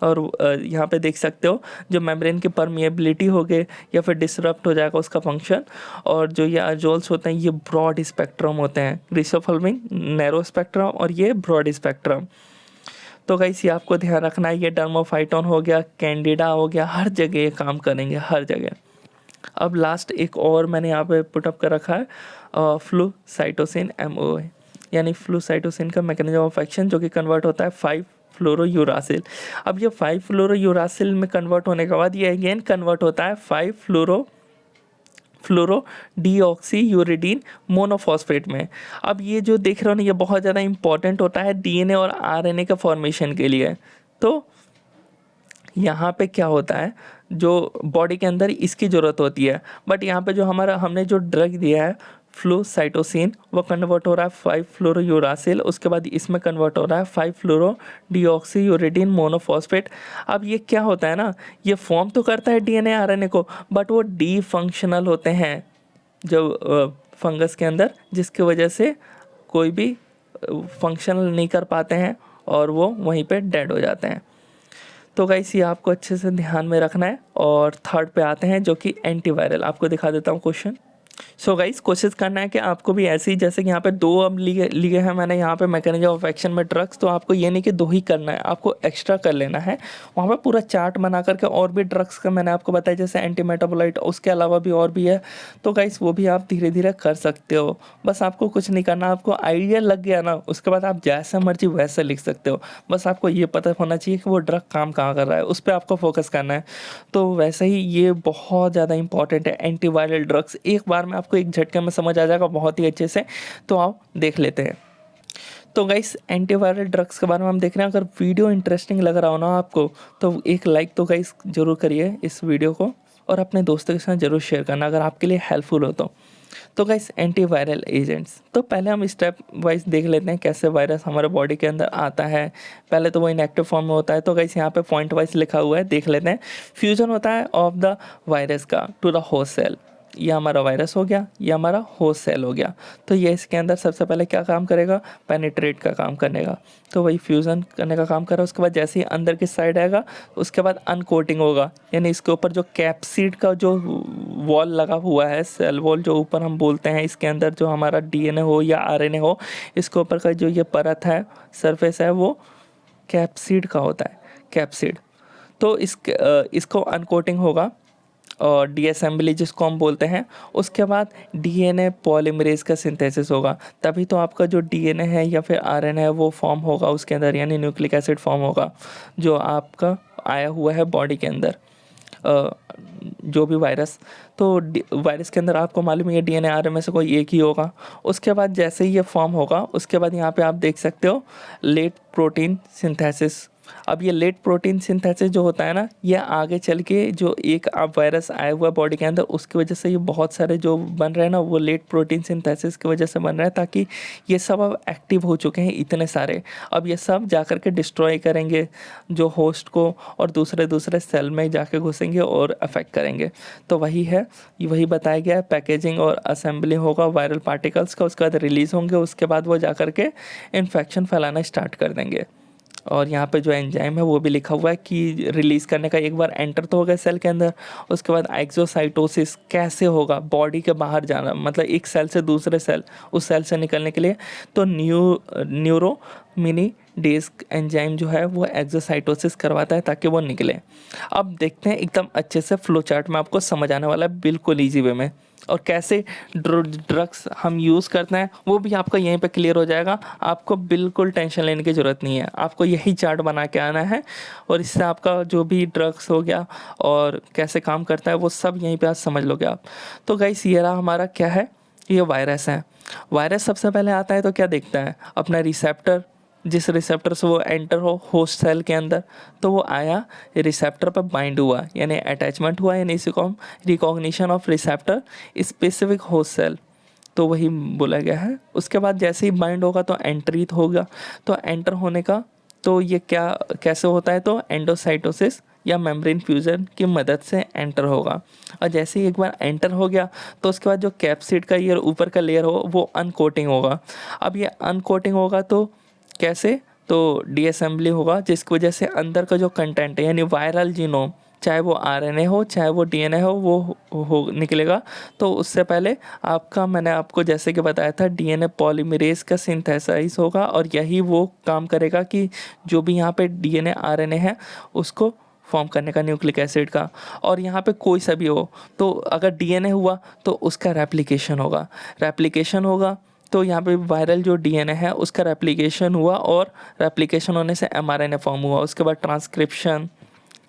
Speaker 1: और यहाँ पे देख सकते हो जो मेम्ब्रेन की परमिएबिलिटी हो गए या फिर डिसरप्ट हो जाएगा उसका फंक्शन। और जो ये अजोल्स होते हैं ये ब्रॉड स्पेक्ट्रम होते हैं, ग्रीसियोफल्विन नैरो स्पेक्ट्रम और ये ब्रॉड स्पेक्ट्रम। तो गाइस ये आपको ध्यान रखना है, ये डर्मोफाइटोन हो गया, कैंडिडा हो गया, हर जगह ये काम करेंगे, हर जगह। अब लास्ट एक और मैंने यहाँ पे पुटअप कर रखा है फ्लूसाइटोसिन MOA, यानी फ्लूसाइटोसिन का मैकेनिज्म ऑफ एक्शन जो कि कन्वर्ट होता है 5-फ्लोरोयूरासिल। अब ये 5-फ्लोरोयूरासिल में कन्वर्ट होने के बाद ये अगेन कन्वर्ट होता है 5-फ्लोरो डीऑक्सीयूरिडीन मोनोफॉस्फेट में। अब ये जो देख रहे हो ना ये बहुत ज़्यादा इंपॉर्टेंट होता है DNA और RNA का फॉर्मेशन के लिए। तो यहाँ पे क्या होता है, जो बॉडी के अंदर इसकी ज़रूरत होती है, बट यहाँ पे जो हमने जो ड्रग दिया है फ्लूसाइटोसिन वो कन्वर्ट हो रहा है 5-फ्लोरोयूरासिल, उसके बाद इसमें कन्वर्ट हो रहा है 5-फ्लोरो डीऑक्सीयूरिडीन मोनोफॉस्फेट। अब ये क्या होता है ना, ये फॉर्म तो करता है DNA RNA को, बट वो डी फंक्शनल होते हैं जो फंगस के अंदर, जिसकी वजह से कोई भी फंक्शनल नहीं कर पाते हैं और वो वहीं पे डेड हो जाते हैं। तो गाइस ये आपको अच्छे से ध्यान में रखना है। और थर्ड पे आते हैं जो कि एंटीवायरल, आपको दिखा देता हूँ क्वेश्चन। सो गाइस कोशिश करना है कि आपको भी ऐसे ही, जैसे कि यहाँ पे 2 अब लिए हैं मैंने यहाँ पे मैकेनिज्म ऑफ एक्शन में ड्रग्स, तो आपको ये नहीं कि 2 ही करना है, आपको एक्स्ट्रा कर लेना है। वहाँ पे पूरा चार्ट बना करके और भी ड्रग्स का मैंने आपको बताया जैसे एंटी मेटाबोलाइट, उसके अलावा भी और भी है। तो गाइस वो भी आप धीरे धीरे कर सकते हो, बस आपको कुछ नहीं करना, आपको आइडिया लग गया ना उसके बाद आप जैसा मर्जी वैसा लिख सकते हो। बस आपको ये पता होना चाहिए कि वो ड्रग काम कहाँ कर रहा है, उस पर आपको फोकस करना है। तो वैसे ही ये बहुत ज़्यादा इंपॉर्टेंट है एंटीवायरल ड्रग्स, एक बार में आपको एक झटके में समझ आ जाएगा बहुत ही अच्छे से। तो आप देख लेते हैं। तो गाइस एंटीवायरल ड्रग्स के बारे में हम देख रहे हैं। अगर वीडियो इंटरेस्टिंग लग रहा हो ना आपको तो एक लाइक तो गाइस ज़रूर करिए इस वीडियो को, और अपने दोस्तों के साथ ज़रूर शेयर करना अगर आपके लिए हेल्पफुल हो तो गाइस एंटीवायरल एजेंट्स, तो पहले हम स्टेप वाइज देख लेते हैं कैसे वायरस हमारे बॉडी के अंदर आता है। पहले तो वो इनएक्टिव फॉर्म में होता है, तो गाइस यहाँ पे पॉइंट वाइज लिखा हुआ है, देख लेते हैं। फ्यूजन होता है ऑफ द वायरस का टू द होस्ट सेल, ये हमारा वायरस हो गया, ये हमारा होस्ट सेल हो गया। तो ये इसके अंदर सबसे पहले क्या काम करेगा, पेनिट्रेट का काम करेगा, तो वही फ्यूज़न करने का काम कर रहा है। उसके बाद जैसे ही अंदर की साइड आएगा उसके बाद अनकोटिंग होगा, यानी इसके ऊपर जो कैप्सिड का जो वॉल लगा हुआ है, सेल वॉल जो ऊपर हम बोलते हैं, इसके अंदर जो हमारा डीएनए हो या आरएनए हो, इसके ऊपर का जो ये परत है, सरफेस है, वो कैप्सिड का होता है, कैप्सिड। तो इसको अनकोटिंग होगा और डीअसेंबली जिसको हम बोलते हैं। उसके बाद डीएनए पॉलीमरेज का सिंथेसिस होगा, तभी तो आपका जो डीएनए है या फिर आरएनए है वो फॉर्म होगा उसके अंदर, यानी न्यूक्लिक एसिड फॉर्म होगा जो आपका आया हुआ है बॉडी के अंदर। जो भी वायरस, तो वायरस के अंदर आपको मालूम है डीएनए आरएनए में से कोई एक ही होगा। उसके बाद जैसे ही ये फॉर्म होगा उसके बाद यहाँ पे आप देख सकते हो लेट प्रोटीन सिंथेसिस। अब ये लेट प्रोटीन सिंथेसिस जो होता है ना, ये आगे चल के जो एक आप वायरस आया हुआ बॉडी के अंदर उसकी वजह से ये बहुत सारे जो बन रहे हैं ना, वो लेट प्रोटीन सिंथेसिस की वजह से बन रहे हैं, ताकि ये सब अब एक्टिव हो चुके हैं इतने सारे। अब ये सब जा कर के डिस्ट्रॉय करेंगे जो होस्ट को, और दूसरे दूसरे सेल में जाके घुसेंगे और अफेक्ट करेंगे। तो वही है, वही बताया गया है, पैकेजिंग और असेंबली होगा वायरल पार्टिकल्स का, उसके बाद रिलीज़ होंगे, उसके बाद वो जा कर के इन्फेक्शन फैलाना स्टार्ट कर देंगे। और यहाँ पे जो एंजाइम है वो भी लिखा हुआ है कि रिलीज़ करने का, एक बार एंटर तो हो गया सेल के अंदर, उसके बाद एक्सोसाइटोसिस कैसे होगा, बॉडी के बाहर जाना, मतलब एक सेल से दूसरे सेल, उस सेल से निकलने के लिए, तो न्यूरो मिनी डिस्क एंजाइम जो है वो एक्सोसाइटोसिस करवाता है ताकि वो निकले। अब देखते हैं एकदम अच्छे से फ्लो चार्ट में आपको समझ आने वाला है बिल्कुल ईजी वे में, और कैसे ड्रग्स हम यूज़ करते हैं वो भी आपका यहीं पे क्लियर हो जाएगा। आपको बिल्कुल टेंशन लेने की ज़रूरत नहीं है, आपको यही चार्ट बना के आना है और इससे आपका जो भी ड्रग्स हो गया और कैसे काम करता है वो सब यहीं पे आज समझ लोगे आप। तो गाइस ये रहा हमारा क्या है, ये वायरस है। वायरस सबसे पहले आता है तो क्या देखता है, अपना रिसेप्टर, जिस रिसेप्टर से वो एंटर हो होस्ट सेल के अंदर, तो वो आया, रिसेप्टर पर बाइंड हुआ, यानी अटैचमेंट हुआ, यानी इसी को हम recognition of receptor specific host cell, तो वही बोला गया है। उसके बाद जैसे ही बाइंड होगा तो एंट्री होगा, तो एंटर होने का तो ये क्या कैसे होता है, तो एंडोसाइटोसिस या मेम्ब्रेन फ्यूजन की मदद से एंटर होगा। और जैसे ही एक बार एंटर हो गया तो उसके बाद जो कैप्सिड का ये ऊपर का लेयर हो वो अनकोटिंग होगा। अब ये अनकोटिंग होगा तो कैसे, तो डीअसेंबली होगा, जिसकी वजह से अंदर का जो कंटेंट है यानी वायरल जीनोम, चाहे वो आरएनए हो चाहे वो डीएनए हो, वो हो निकलेगा। तो उससे पहले आपका, मैंने आपको जैसे कि बताया था, डीएनए पॉलीमरेज का सिंथेसाइज होगा और यही वो काम करेगा कि जो भी यहाँ पे डीएनए आरएनए है उसको फॉर्म करने का, न्यूक्लिक एसिड का। और यहाँ पे कोई सा भी हो, तो अगर डीएनए हुआ तो उसका रेप्लिकेशन होगा, रेप्लिकेशन होगा तो यहाँ पे वायरल जो डीएनए है उसका रेप्लिकेशन हुआ, और रेप्लिकेशन होने से एमआरएनए फॉर्म हुआ। उसके बाद ट्रांसक्रिप्शन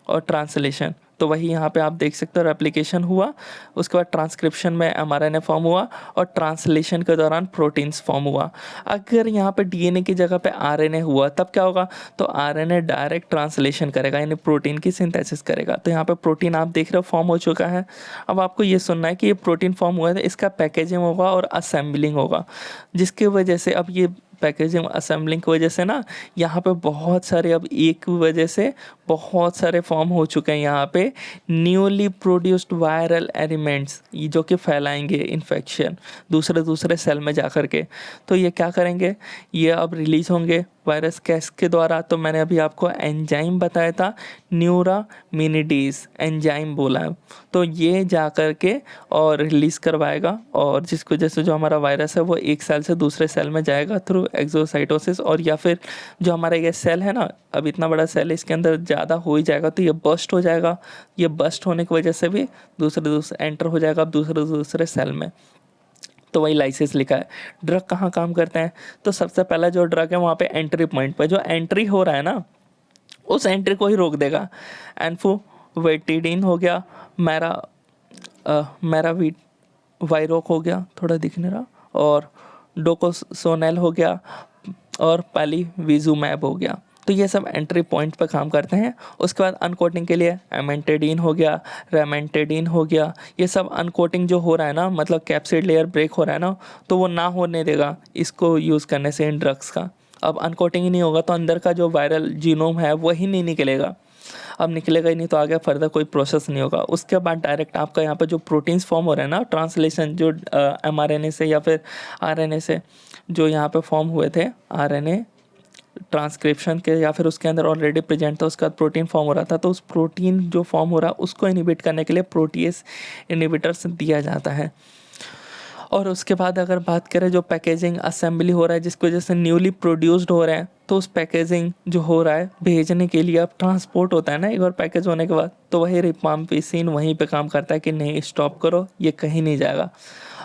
Speaker 1: और ट्रांसलेशन, तो वही यहाँ पे आप देख सकते हो, रेप्लिकेशन हुआ, उसके बाद ट्रांसक्रिप्शन में एमआरएनए फॉर्म हुआ, और ट्रांसलेशन के दौरान प्रोटीन्स फॉर्म हुआ। अगर यहाँ पे डीएनए की जगह पे आरएनए हुआ तब क्या होगा, तो आरएनए डायरेक्ट ट्रांसलेशन करेगा, यानी प्रोटीन की सिंथेसिस करेगा। तो यहाँ पे प्रोटीन आप देख रहे हो फॉर्म हो चुका है। अब आपको ये सुनना है कि ये प्रोटीन फॉर्म हुआ है, इसका पैकेजिंग होगा और असेंबलिंग होगा, जिसकी वजह से अब ये पैकेजिंग असेंबलिंग की वजह से ना यहाँ पे बहुत सारे, अब एक वजह से बहुत सारे फॉर्म हो चुके हैं यहाँ पे न्यूली प्रोड्यूस्ड वायरल एलिमेंट्स, ये जो कि फैलाएंगे इन्फेक्शन दूसरे दूसरे सेल में जा कर के। तो ये क्या करेंगे, ये अब रिलीज़ होंगे वायरस कैस के द्वारा। तो मैंने अभी आपको एंजाइम बताया था, न्यूरामिनिडेज एंजाइम बोला है, तो ये जा कर के और रिलीज़ करवाएगा, और जिसको जैसे जो हमारा वायरस है वो एक सेल से दूसरे सेल में जाएगा थ्रू एक्सोसाइटोसिस, और या फिर जो हमारा ये सेल है ना, अब इतना बड़ा सेल है, इसके अंदर ज़्यादा हो ही जाएगा तो ये बस्ट हो जाएगा। ये बस्ट होने की वजह से भी दूसरे एंटर हो जाएगा अब दूसरे सेल में। तो वही लाइसिस लिखा है। ड्रग कहाँ काम करते हैं, तो सबसे पहला जो ड्रग है वहाँ पे एंट्री पॉइंट पर जो एंट्री हो रहा है ना, उस एंट्री को ही रोक देगा। एन्फोवेटिडिन हो गया, मैरावीट वायरोक हो गया, थोड़ा दिख नहीं रहा, और डोकोसोनेल हो गया, और पालीविजुमैब हो गया। तो ये सब एंट्री पॉइंट पर काम करते हैं। उसके बाद अनकोटिंग के लिए एमेंटेडिन हो गया, रेमेंटेडिन हो गया। ये सब अनकोटिंग जो हो रहा है ना, मतलब कैप्सिड लेयर ब्रेक हो रहा है ना, तो वो ना होने देगा इसको यूज़ करने से इन ड्रग्स का। अब अनकोटिंग ही नहीं होगा तो अंदर का जो वायरल जीनोम है वही नहीं निकलेगा। अब निकलेगा ही नहीं तो आगे फर्दर कोई प्रोसेस नहीं होगा। उसके बाद डायरेक्ट आपका यहाँ पर जो प्रोटीन्स फॉर्म हो रहे हैं ना, ट्रांसलेशन जो mRNA से या फिर RNA से जो यहाँ पे फॉर्म हुए थे, RNA ट्रांसक्रिप्शन के या फिर उसके अंदर ऑलरेडी प्रेजेंट था, उसका प्रोटीन फॉर्म हो रहा था, तो उस प्रोटीन जो फॉर्म हो रहा है उसको इनिबिट करने के लिए प्रोटीएस इनिबिटर्स दिया जाता है। और उसके बाद अगर बात करें जो पैकेजिंग असेंबली हो रहा है जिसकी वजह से न्यूली प्रोड्यूस्ड हो रहे हैं, तो उस पैकेजिंग जो हो रहा है भेजने के लिए अब ट्रांसपोर्ट होता है ना एक बार पैकेज होने के बाद, तो वही रिफाम्पिसिन वहीं पे काम करता है कि नहीं स्टॉप करो, ये कहीं नहीं जाएगा।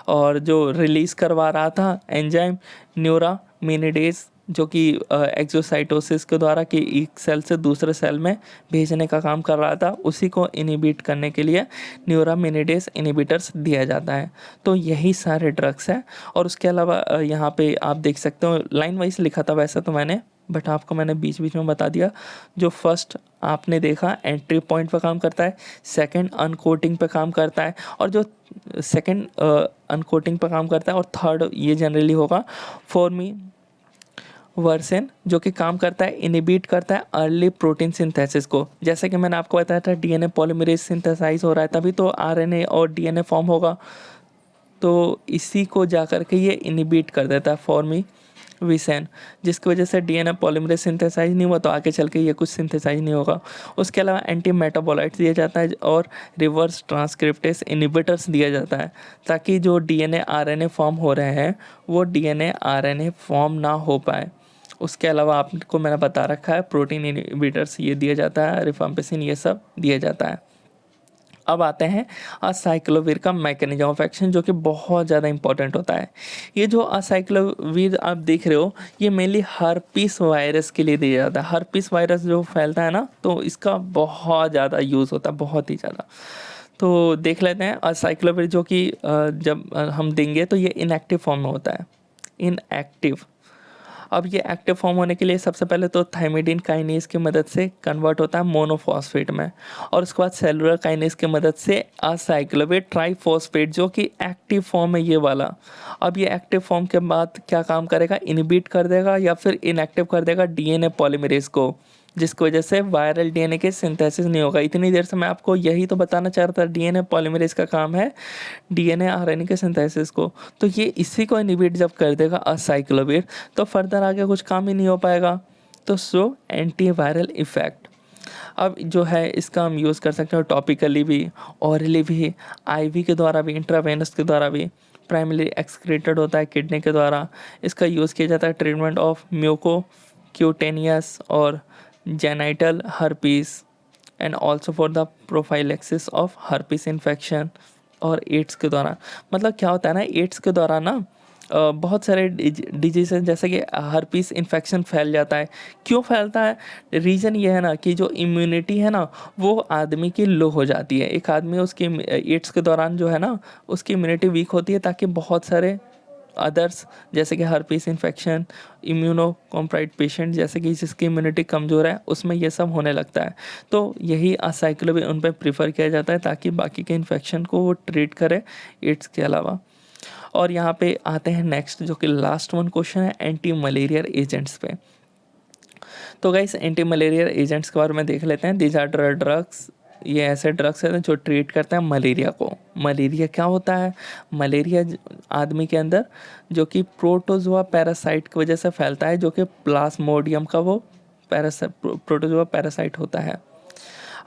Speaker 1: और जो रिलीज़ करवा रहा था एंजाइम न्यूरामिनिडेज जो कि एक्सोसाइटोसिस के द्वारा कि एक सेल से दूसरे सेल में भेजने का काम कर रहा था, उसी को इनिबिट करने के लिए न्यूरामिनिडेज इनिबिटर्स दिया जाता है। तो यही सारे ड्रग्स हैं। और उसके अलावा यहाँ पे आप देख सकते हो लाइन वाइज लिखा था वैसे तो मैंने, बट आपको मैंने बीच बीच में बता दिया। जो फर्स्ट आपने देखा एंट्री पॉइंट पर काम करता है, सेकंड अनकोटिंग पे काम करता है, और जो सेकंड अनकोटिंग पे काम करता है, और थर्ड ये जनरली होगा फॉर्मी वर्सन जो कि काम करता है इनिबिट करता है अर्ली प्रोटीन सिंथेसिस को। जैसे कि मैंने आपको बताया था डीएनए पॉलीमरेज सिंथेसाइज हो रहा है तभी तो आरएनए और डीएनए फॉर्म होगा, तो इसी को जाकर के ये इनिबिट कर देता है फॉर्मी विसेन, जिसकी वजह से डीएनए पॉलीमरेज सिंथेसाइज नहीं हुआ तो आगे चल के ये कुछ सिंथेसाइज नहीं होगा। उसके अलावा एंटी मेटाबोलाइट्स दिया जाता है और रिवर्स ट्रांसक्रिप्टेस इनिबिटर्स दिया जाता है ताकि जो डीएनए आरएनए फॉर्म हो रहे हैं वो डीएनए आरएनए फॉर्म ना हो पाए। उसके अलावा आपको मैंने बता रखा है प्रोटीन इनिबिटर्स ये दिया जाता है, रिफाम्पिसिन ये सब दिया जाता है। अब आते हैं असाइक्लोविर का मैकेनिज्म ऑफ एक्शन जो कि बहुत ज़्यादा इंपॉर्टेंट होता है। ये जो असाइक्लोविर आप देख रहे हो ये मेनली हर्पीस वायरस के लिए दिया जाता है। हर्पीस वायरस जो फैलता है ना तो इसका बहुत ज़्यादा यूज़ होता है, बहुत ही ज़्यादा। तो देख लेते हैं असाइक्लोविर जो कि जब हम देंगे तो ये इनएक्टिव फॉर्म में होता है, इनएक्टिव। अब ये एक्टिव फॉर्म होने के लिए सबसे पहले तो थाइमिडिन काइनेज की मदद से कन्वर्ट होता है मोनोफॉस्फेट में, और उसके बाद सेलुलर काइनेज की मदद से असाइक्लोवेट ट्राइफॉस्फेट जो कि एक्टिव फॉर्म है ये वाला। अब ये एक्टिव फॉर्म के बाद क्या काम करेगा, इनिबिट कर देगा या फिर इनएक्टिव कर देगा डीएनए पॉलीमरेज को, जिसकी वजह से वायरल डीएनए के सिंथेसिस नहीं होगा। इतनी देर से मैं आपको यही तो बताना चाह रहा था, डीएनए पॉलीमरेज का काम है डीएनए आरएनए के सिंथेसिस को, तो ये इसी को इनिबिट जब कर देगा असाइक्लोविर तो फर्दर आगे कुछ काम ही नहीं हो पाएगा। तो सो एंटी वायरल इफेक्ट अब जो है इसका हम यूज़ कर सकते हैं टॉपिकली भी, ऑरली भी, आईवी के द्वारा भी, इंट्रावेनस के द्वारा भी। प्राइमरी एक्सक्रीटेड होता है किडनी के द्वारा। इसका यूज़ किया जाता है ट्रीटमेंट ऑफ म्यूकोक्यूटेनियस और genital herpes and also for the prophylaxis of herpes infection। और एड्स के दौरान मतलब क्या होता है ना, एड्स के दौरान ना बहुत सारे डिजीज हैं जैसे कि हर्पीस इन्फेक्शन फैल जाता है। क्यों फैलता है, रीज़न ये है ना कि जो इम्यूनिटी है ना वो आदमी की लो हो जाती है। एक आदमी उसकी एड्स के दौरान जो है ना उसकी इम्यूनिटी वीक होती है ताकि बहुत सारे अदर्स जैसे कि हर्पीस इन्फेक्शन, इम्यूनो कॉम्प्राइड पेशेंट जैसे कि जिसकी इम्यूनिटी कमज़ोर है उसमें ये सब होने लगता है। तो यही असाइक्लोविर उन पर प्रीफर किया जाता है ताकि बाकी के इन्फेक्शन को वो ट्रीट करे एड्स के अलावा। और यहाँ पे आते हैं नेक्स्ट जो कि लास्ट वन क्वेश्चन है एंटी मलेरियल एजेंट्स पे। तो गाइस एंटी मलेरियल एजेंट्स के बारे में देख लेते हैं। दीज आर ड्रग्स, ये ऐसे ड्रग्स हैं जो ट्रीट करते हैं मलेरिया को। मलेरिया क्या होता है, मलेरिया आदमी के अंदर जो कि प्रोटोजोआ पैरासाइट की वजह से फैलता है, जो कि प्लाज्मोडियम का वो प्रोटोजोआ पैरासाइट होता है।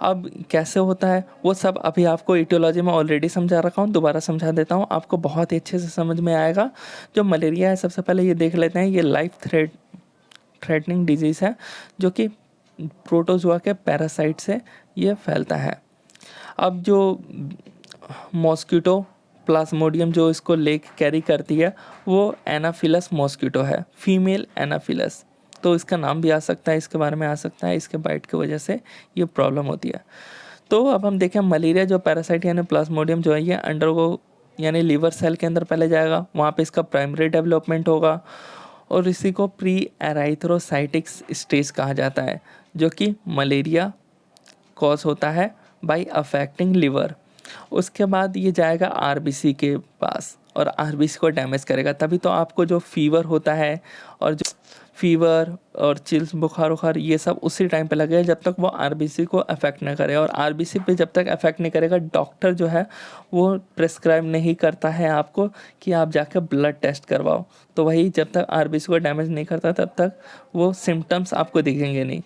Speaker 1: अब कैसे होता है वो सब अभी आपको इटियोलॉजी में ऑलरेडी समझा रखा हूँ, दोबारा समझा देता हूँ, आपको बहुत ही अच्छे से समझ में आएगा। जो मलेरिया है सबसे पहले ये देख लेते हैं, ये लाइफ थ्रेटनिंग डिजीज़ है जो कि प्रोटोजोआ के पैरासाइट से ये फैलता है। अब जो मॉस्किटो प्लाज्मोडियम जो इसको ले कैरी करती है वो एनाफिलस मॉस्किटो है, फीमेल एनाफिलस। तो इसका नाम भी आ सकता है, इसके बारे में आ सकता है, इसके बाइट की वजह से ये प्रॉब्लम होती है। तो अब हम देखें मलेरिया जो पैरासाइट यानी प्लाज्मोडियम जो है ये अंडर को यानी लीवर सेल के अंदर पहले जाएगा, वहाँ पे इसका प्राइमरी डेवलपमेंट होगा और इसी को प्री एराइथ्रोसाइटिक स्टेज कहा जाता है, जो कि मलेरिया कॉज होता है बाय अफेक्टिंग लिवर। उसके बाद ये जाएगा आरबीसी के पास और आरबीसी को डैमेज करेगा, तभी तो आपको जो फीवर होता है और जो फीवर और चिल्स, बुखार उखार, ये सब उसी टाइम पे लगेगा जब तक वो आरबीसी को अफेक्ट ना करे। और आरबीसी पे जब तक अफेक्ट नहीं करेगा, डॉक्टर जो है वो प्रेस्क्राइब नहीं करता है आपको कि आप जाकर ब्लड टेस्ट करवाओ। तो वही जब तक आरबीसी को डैमेज नहीं करता तब तक वो सिम्टम्स आपको दिखेंगे नहीं,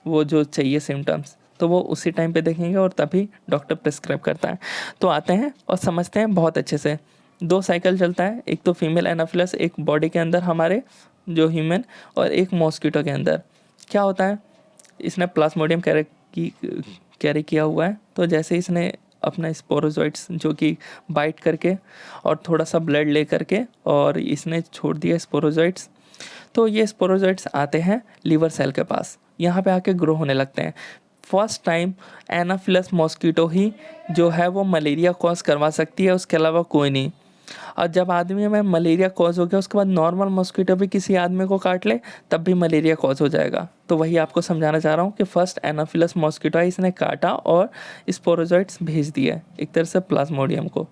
Speaker 1: वो जो चाहिए सिम्टम्स, तो वो उसी टाइम पे देखेंगे और तभी डॉक्टर प्रेस्क्राइब करता है। तो आते हैं और समझते हैं बहुत अच्छे से। 2 साइकिल चलता है, एक तो फीमेल एनाफिलस एक बॉडी के अंदर हमारे जो ह्यूमन, और एक मॉस्किटो के अंदर। क्या होता है, इसने प्लाज्मोडियम कैरी किया हुआ है। तो जैसे इसने अपना स्पोरोजोइट्स जो कि बाइट करके और थोड़ा सा ब्लड ले करके और इसने छोड़ दिया स्पोरोजोइट्स, तो ये स्पोरोजोइट्स आते हैं लीवर सेल के पास, यहाँ पे आके ग्रो होने लगते हैं। फर्स्ट टाइम एनाफिलस मॉस्किटो ही जो है वो मलेरिया कॉज करवा सकती है, उसके अलावा कोई नहीं। और जब आदमी में मलेरिया कॉज हो गया, उसके बाद नॉर्मल मॉस्किटो भी किसी आदमी को काट ले तब भी मलेरिया कॉज हो जाएगा। तो वही आपको समझाना चाह रहा हूँ कि फर्स्ट एनाफिलस मॉस्किटो है, इसने काटा और स्पोरोजोइट्स भेज दिया एक तरह से प्लाज्मोडियम को।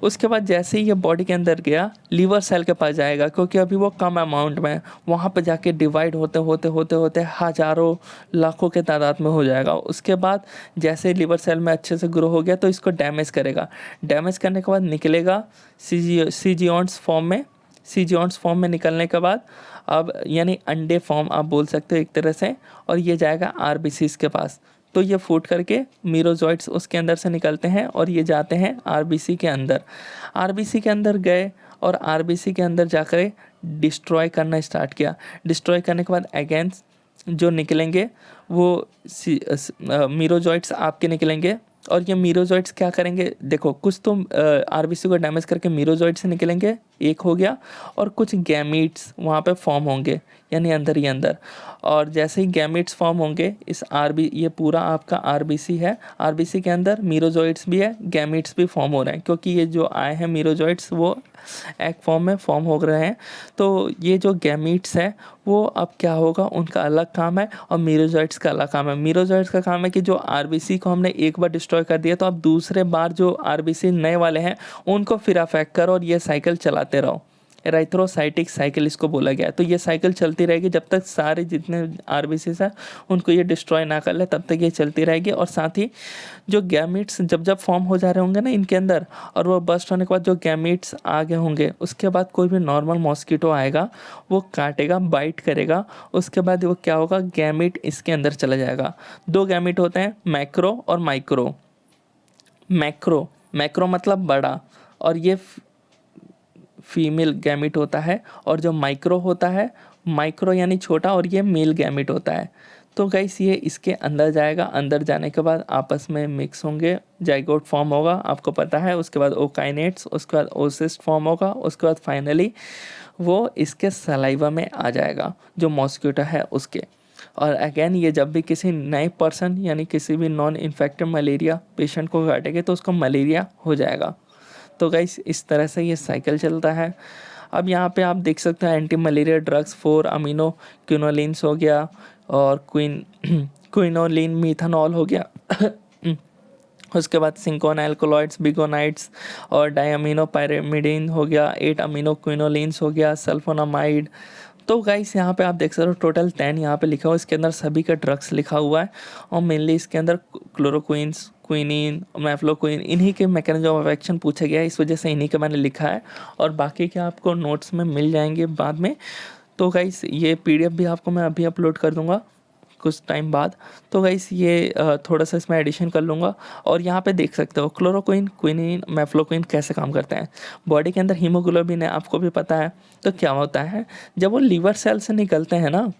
Speaker 1: उसके बाद जैसे ही ये बॉडी के अंदर गया, लीवर सेल के पास जाएगा, क्योंकि अभी वो कम अमाउंट में, वहाँ पे जाके डिवाइड होते होते होते होते हज़ारों लाखों के तादाद में हो जाएगा। उसके बाद जैसे लीवर सेल में अच्छे से ग्रो हो गया तो इसको डैमेज करेगा। डैमेज करने के बाद निकलेगा सीजियॉन्स फॉर्म में। सीजियॉन्स फॉर्म में निकलने के बाद अब यानी अंडे फॉर्म आप बोल सकते हो एक तरह से, और ये जाएगा आरबीसीज के पास। तो ये फूट करके मीरोजॉइट्स उसके अंदर से निकलते हैं और ये जाते हैं आरबीसी के अंदर। आरबीसी के अंदर गए और आरबीसी के अंदर जाकर डिस्ट्रॉय करना स्टार्ट किया। डिस्ट्रॉय करने के बाद अगेन जो निकलेंगे वो मीरोजॉइट्स आपके निकलेंगे। और ये मीरोजॉइट्स क्या करेंगे, देखो कुछ तो आरबीसी को डैमेज करके मीरोजॉइट्स से निकलेंगे, एक हो गया, और कुछ गैमीट्स वहाँ पे फॉर्म होंगे यानी अंदर ही अंदर। और जैसे ही गैमीट्स फॉर्म होंगे, ये पूरा आपका आरबीसी है, आरबीसी के अंदर मीरोजॉइट्स भी है, गैमीट्स भी फॉर्म हो रहे हैं, क्योंकि ये जो आए हैं मीरोजॉइट्स वो एग फॉर्म में फॉर्म हो रहे हैं। तो ये जो गैमीट्स है वो अब क्या होगा, उनका अलग काम है और मीरोजॉइट्स का अलग काम है। मीरोजॉइट्स का काम है कि जो आरबीसी को हमने एक बार डिस्ट्रॉय कर दिया, तो अब दूसरे बार जो आरबीसी नए वाले हैं उनको फिर अफेक्ट करो और ये साइकिल चलाते रहो। एराइथ्रोसाइटिक साइकिल इसको बोला गया है। तो ये साइकिल चलती रहेगी जब तक सारे जितने आरबीसीज हैं उनको ये डिस्ट्रॉय ना कर ले, तब तक ये चलती रहेगी। और साथ ही जो गैमीट्स जब फॉर्म हो जा रहे होंगे ना इनके अंदर, और वो बस्ट होने के बाद जो गैमीट्स आ गए होंगे, उसके बाद कोई भी नॉर्मल मॉस्किटो आएगा, वो काटेगा, बाइट करेगा, उसके बाद वो क्या होगा, गैमीट इसके अंदर चला जाएगा। 2 गैमीट होते हैं, मैक्रो और माइक्रो। मैक्रो मतलब बड़ा, और ये फीमेल गैमिट होता है। और जो माइक्रो होता है, माइक्रो यानी छोटा, और ये मेल गैमिट होता है। तो गाइस ये इसके अंदर जाएगा, अंदर जाने के बाद आपस में मिक्स होंगे, जाइगोट फॉर्म होगा, आपको पता है। उसके बाद ओकाइनेट्स, उसके बाद ओसिस्ट फॉर्म होगा, उसके बाद फाइनली वो इसके सलाइवा में आ जाएगा जो मॉस्किटो है उसके। और अगेन ये जब भी किसी नए पर्सन यानी किसी भी नॉन इन्फेक्टेड मलेरिया पेशेंट को काटेंगे तो उसको मलेरिया हो जाएगा। तो गाइस इस तरह से ये साइकिल चलता है। अब यहाँ पे आप देख सकते हैं anti malaria drugs 4 amino quinolines हो गया, और क्विनोलिन मीथानॉल हो गया उसके बाद सिंकोन एल्कोलॉइड्स, बिगोनाइड्स और डायअमीनो पायरिमिडीन हो गया, 8 अमीनो क्विनोलिन्स हो गया, सल्फोनामाइड। तो गाइस यहाँ पे आप देख सकते हो टोटल 10 यहाँ पे लिखा हुआ है, इसके अंदर सभी का ड्रग्स लिखा हुआ है। और मेनली इसके अंदर क्लोरोक्विन्स, क्विनिन, मैफ्लोक्विन, इन्हीं के मैकेनिज्म ऑफ एक्शन पूछा गया है, इस वजह से इन्हीं के मैंने लिखा है। और बाकी के आपको नोट्स में मिल जाएंगे बाद में। तो गाइस ये पीडीएफ भी आपको मैं अभी अपलोड कर दूंगा कुछ टाइम बाद। तो गाइस ये थोड़ा सा इसमें एडिशन कर लूँगा। और यहाँ पे देख सकते हो क्लोरोक्विन, क्विनिन, मैफ्लोक्विन कैसे काम करते हैं। बॉडी के अंदर हीमोग्लोबिन है, आपको भी पता है। तो क्या होता है, जब वो लीवर सेल से निकलते हैं ना,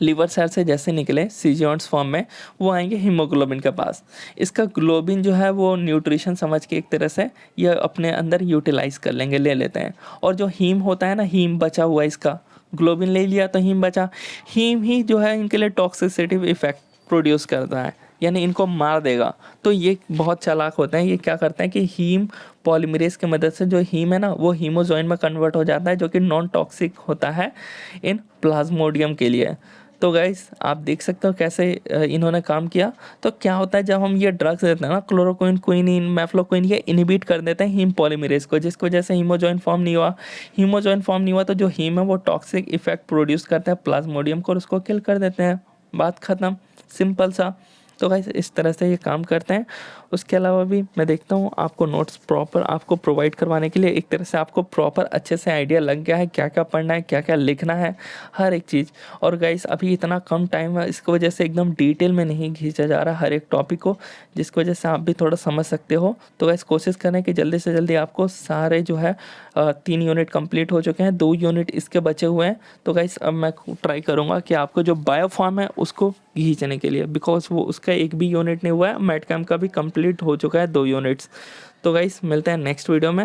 Speaker 1: लीवर सेल से जैसे निकले सीजियॉन्स फॉर्म में, वो आएंगे हीमोग्लोबिन के पास। इसका ग्लोबिन जो है वो न्यूट्रिशन समझ के एक तरह से ये अपने अंदर यूटिलाइज कर लेंगे, ले लेते हैं। और जो हीम होता है ना, हीम बचा हुआ इसका, ग्लोबिन ले लिया तो हीम बचा। हीम ही जो है इनके लिए टॉक्सिसिटी इफेक्ट प्रोड्यूस करता है, यानी इनको मार देगा। तो ये बहुत चालाक होते हैं, ये क्या करते हैं कि हीम पॉलीमरेज की मदद से जो हीम है ना वो हीमोजॉइन में कन्वर्ट हो जाता है, जो कि नॉन टॉक्सिक होता है इन प्लाज्मोडियम के लिए। तो गाइस आप देख सकते हो कैसे इन्होंने काम किया। तो क्या होता है जब हम ये ड्रग्स देते हैं ना, क्लोरोक्विन, क्विनिन, मेफ्लोक्विन, ये इनहिबिट कर देते हैं हीम पॉलीमरेज को, जिसकी वजह से हीमोजॉइन फॉर्म नहीं हुआ। हीमोजॉइन फॉर्म नहीं हुआ तो जो हीम है वो टॉक्सिक इफेक्ट प्रोड्यूस करता है प्लाज्मोडियम को और उसको किल कर देते हैं। बात खत्म, सिंपल सा। तो गाइस इस तरह से ये काम करते हैं। उसके अलावा भी मैं देखता हूँ आपको नोट्स प्रॉपर आपको प्रोवाइड करवाने के लिए एक तरह से आपको प्रॉपर अच्छे से आइडिया लग गया है क्या क्या पढ़ना है, क्या क्या लिखना है, हर एक चीज़। और गाइस अभी इतना कम टाइम है, इसकी वजह से एकदम डिटेल में नहीं खींचा जा रहा हर एक टॉपिक को, जिसकी वजह से आप भी थोड़ा समझ सकते हो। तो गाइस कोशिश करें कि जल्दी से जल्दी आपको सारे जो है 3 यूनिट कंप्लीट हो चुके हैं, 2 यूनिट इसके बचे हुए हैं। तो गाइस अब मैं ट्राई करूँगा कि आपको जो बायोफॉर्म है उसको खींचने के लिए, बिकॉज वो उसका एक भी यूनिट नहीं हुआ है, मैट कैम्प का भी कंप्लीट हो चुका है 2 यूनिट्स। तो गाइस मिलते हैं नेक्स्ट वीडियो में।